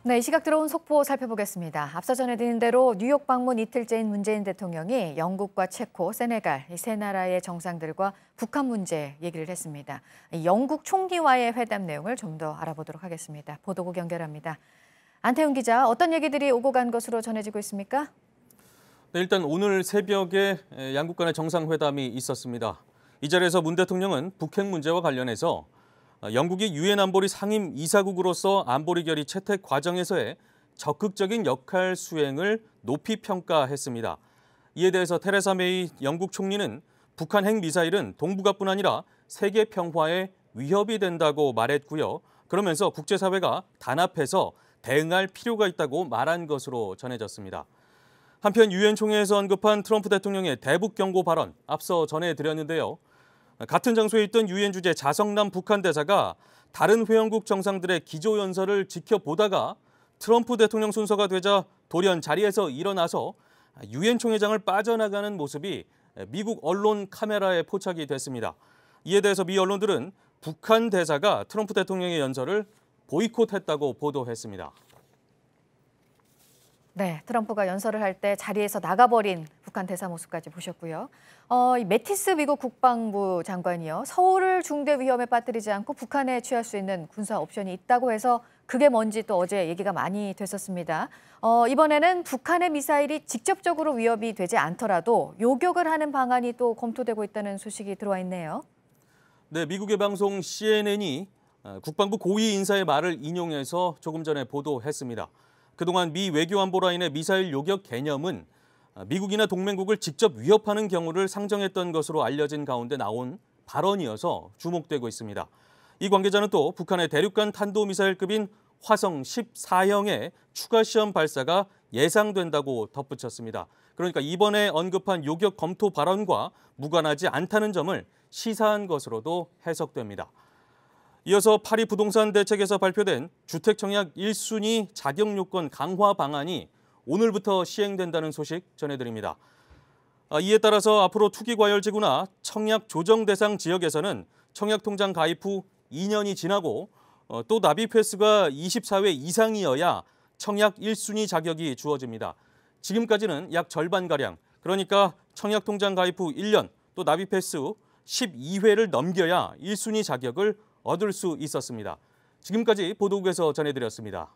네, 이 시각 들어온 속보 살펴보겠습니다. 앞서 전해드린 대로 뉴욕 방문 이틀째인 문재인 대통령이 영국과 체코, 세네갈 이 세 나라의 정상들과 북한 문제 얘기를 했습니다. 영국 총리와의 회담 내용을 좀 더 알아보도록 하겠습니다. 보도국 연결합니다. 안태훈 기자, 어떤 얘기들이 오고 간 것으로 전해지고 있습니까? 네, 일단 오늘 새벽에 양국 간의 정상회담이 있었습니다. 이 자리에서 문 대통령은 북핵 문제와 관련해서 영국이 유엔 안보리 상임 이사국으로서 안보리 결의 채택 과정에서의 적극적인 역할 수행을 높이 평가했습니다. 이에 대해서 테레사 메이 영국 총리는 북한 핵미사일은 동북아뿐 아니라 세계 평화에 위협이 된다고 말했고요. 그러면서 국제사회가 단합해서 대응할 필요가 있다고 말한 것으로 전해졌습니다. 한편 유엔 총회에서 언급한 트럼프 대통령의 대북 경고 발언 앞서 전해드렸는데요. 같은 장소에 있던 유엔 주재 자성남 북한 대사가 다른 회원국 정상들의 기조연설을 지켜보다가 트럼프 대통령 순서가 되자 돌연 자리에서 일어나서 유엔 총회장을 빠져나가는 모습이 미국 언론 카메라에 포착이 됐습니다. 이에 대해서 미 언론들은 북한 대사가 트럼프 대통령의 연설을 보이콧했다고 보도했습니다. 네, 트럼프가 연설을 할 때 자리에서 나가버린 북한 대사 모습까지 보셨고요. 이 매티스 미국 국방부 장관이요. 서울을 중대 위험에 빠뜨리지 않고 북한에 취할 수 있는 군사 옵션이 있다고 해서 그게 뭔지 또 어제 얘기가 많이 됐었습니다. 이번에는 북한의 미사일이 직접적으로 위협이 되지 않더라도 요격을 하는 방안이 또 검토되고 있다는 소식이 들어와 있네요. 네, 미국의 방송 CNN이 국방부 고위 인사의 말을 인용해서 조금 전에 보도했습니다. 그동안 미 외교안보라인의 미사일 요격 개념은 미국이나 동맹국을 직접 위협하는 경우를 상정했던 것으로 알려진 가운데 나온 발언이어서 주목되고 있습니다. 이 관계자는 또 북한의 대륙간 탄도미사일급인 화성 14형의 추가 시험 발사가 예상된다고 덧붙였습니다. 그러니까 이번에 언급한 요격 검토 발언과 무관하지 않다는 점을 시사한 것으로도 해석됩니다. 이어서 파리 부동산 대책에서 발표된 주택 청약 1순위 자격 요건 강화 방안이 오늘부터 시행된다는 소식 전해드립니다. 이에 따라서 앞으로 투기과열지구나 청약 조정 대상 지역에서는 청약 통장 가입 후 2년이 지나고 또 납입 횟수가 24회 이상이어야 청약 1순위 자격이 주어집니다. 지금까지는 약 절반가량, 그러니까 청약 통장 가입 후 1년, 또 납입 횟수 12회를 넘겨야 1순위 자격을 얻을 수 있었습니다. 지금까지 보도국에서 전해드렸습니다.